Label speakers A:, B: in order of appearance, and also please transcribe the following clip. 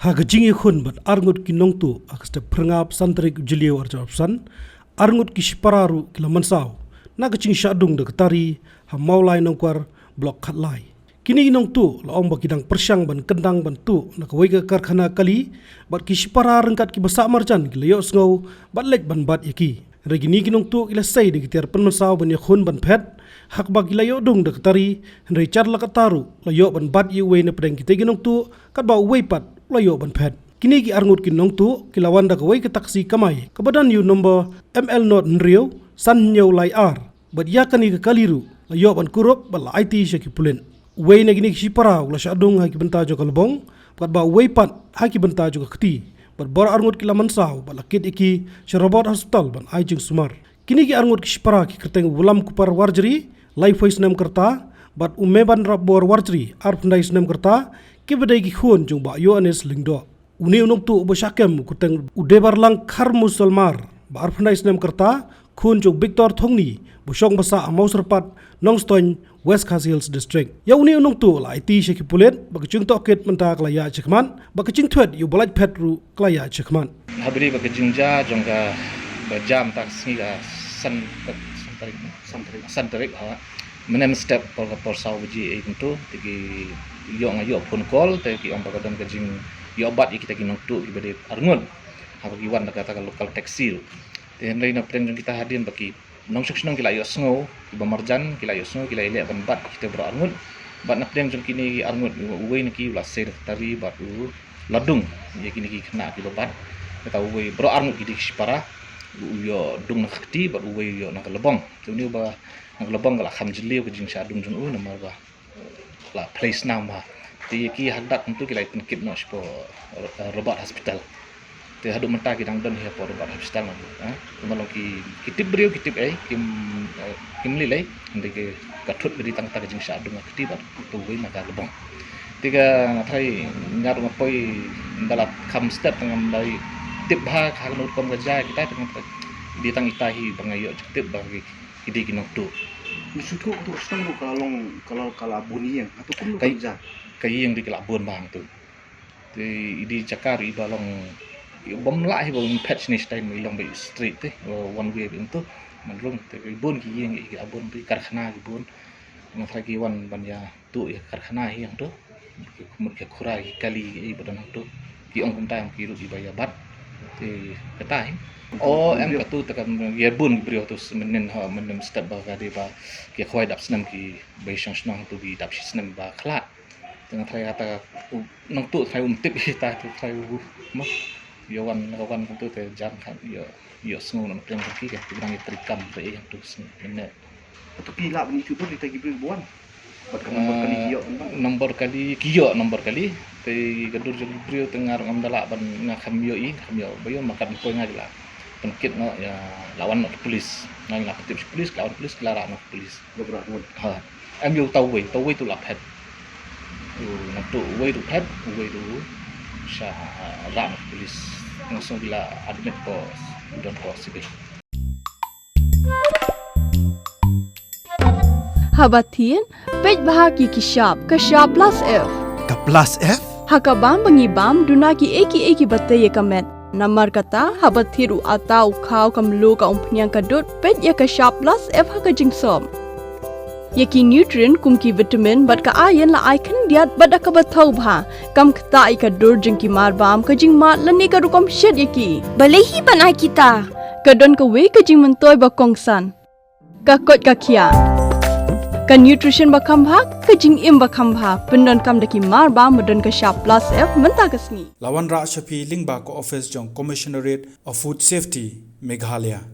A: Haga jingi khun bat arngut ki nongtu akasta prangap santrik jiliu arjapsan arngut ki shipararu kila mansaw naga jing shadung de ketari ha maulai nongkwar blok khatlai kini nongtu la ong bakidang persyang ban kendang ban tu nak waiga karkhana kali bat ki shipara rengkat ki basa marjan kila yo sngow bat lek ban bat yaki regini ki nongtu kila sai de kitar penmansaw ban yakhun ban phet hak bagi layo dung de ketari hendai char la kataru layo ban bat yu we ne pedeng kita ki nongtu kat ba we pat layo ban phet kini ki arngut ki nongtu kilawan da kawai ke taksi kamai kebadan yu nombor ML not nriu san nyau lai ar bat yakani ke kaliru layo ban kurup bal IT syaki pulen wei na gini ki para la syadung haki benta jo kalbong bat ba wei pat haki benta jo keti bat bor arngut ki laman saw bal kit iki syarabot hospital ban ai jing sumar kini ki arngut ki para ki kerteng wulam kupar warjri life voice nam kerta bat umeban rabor warjri ar pendai nam kerta ki bedai ki khun jung ba yo anes lingdo uni unong tu bosyakem kuteng udebar lang khar musalmar ba ar pendai nam kerta khun jung Victor Thongni bosyong basa amau serpat nongstoin West Khas Hills district ya uni unong tu la IT syaki pulet ba kicing toket menta klaya chekman ba kicing thwet yu bolaj petru klaya chekman
B: habri ba kicing ja jongga ba jam taksi ga santarik ha menem step por saw ji itu tigi yo ngayo phone call tigi om bagadon kajing yo bat kita ki nongtu ibade arngun habagi wan kata lokal taxi ten lain apren jong kita hadin baki nong seksnong kila yo sngo iba marjan kila yo sngo kila ile ban bat kita bro arngun bat napren jong kini arngun uwe niki la ser tari bat ladung ye kini ki kena ki bat kata uwe bro arngun ki para yo dung nak khti ba uwe yo nak lebong tuni ba nak lebong la kham jili ko jing sadung jung nama ba la place nama ti ki hadat untuk kilai penkip no spo robot hospital te hadu menta ki dang don he po robot hospital ma ha malong ki kitip brio kitip kim lilai ndike kathut beri tang tang jing sadung khti ba tu uwe nak lebong tiga thai ngar ngapoi dalat kham step ngam dai tip bah khang kom kerja kita dengan ditang itahi bangayo tip bagi ide kinok tu
C: misutu tu setengah kalau abuni yang atau pun kerja
B: kai yang di kelabon bang tu ide cakari balong bom lah bom patch ni style ilong by street one way itu manlung te bun ki yang abon di karkhana bun ngafragi wan banya tu ya karkhana yang tu kemudian ke kurai kali badan tu ki ong kum tayang ki ru ibaya bat thì cái tai em cả tu tekan ye bun brio tu menen ha menem step ba ga de ba ke khoi dap snam ki be shang snang tu bi dap snam ba khla tengah thai ata nong tu thai tip ta tu thai ma yo wan tu te jam khan yo sngu nang teng ki ke bang trikam te yang tu menen
C: atau pila ni tu kita gibri buan
B: nomor kali te gadur jeng brio tengar ngamdala ban ngakam yo bayo makan ko ngajla penkit no ya lawan no polis nang ngapetip polis lawan polis kelara no polis
C: beberapa
B: ha em yo tau we tu lap het nak tu we tu het we tu sha ran polis langsung bila admit ko don ko sibe
D: Habatin, pej bahagi kishab, kashab plus F.
E: Ka plus F?
D: Hakabam bangibam dunaki eki batay kamet. Namar kata habathiru atau kau kamlu ka umpnyang kadut pej ya kashab plus F hakajing som. Yaki nutrient kumki vitamin bat ka ayan la icon diat bat akabatau bha. Kam kata ikadur jengki marbam kajing mat lani ka rukom shed yaki.
F: Balehi banai kita.
D: Kadon ka we kajing mentoy bakongsan. Kakot kakia. Ka nutrition bakam bha kajing im bakam bha pendon kam daki marba medon ka sharp plus F menta kasni
E: Lawan Ra Shafi Lingba ko office jong Commissionerate of Food Safety Meghalaya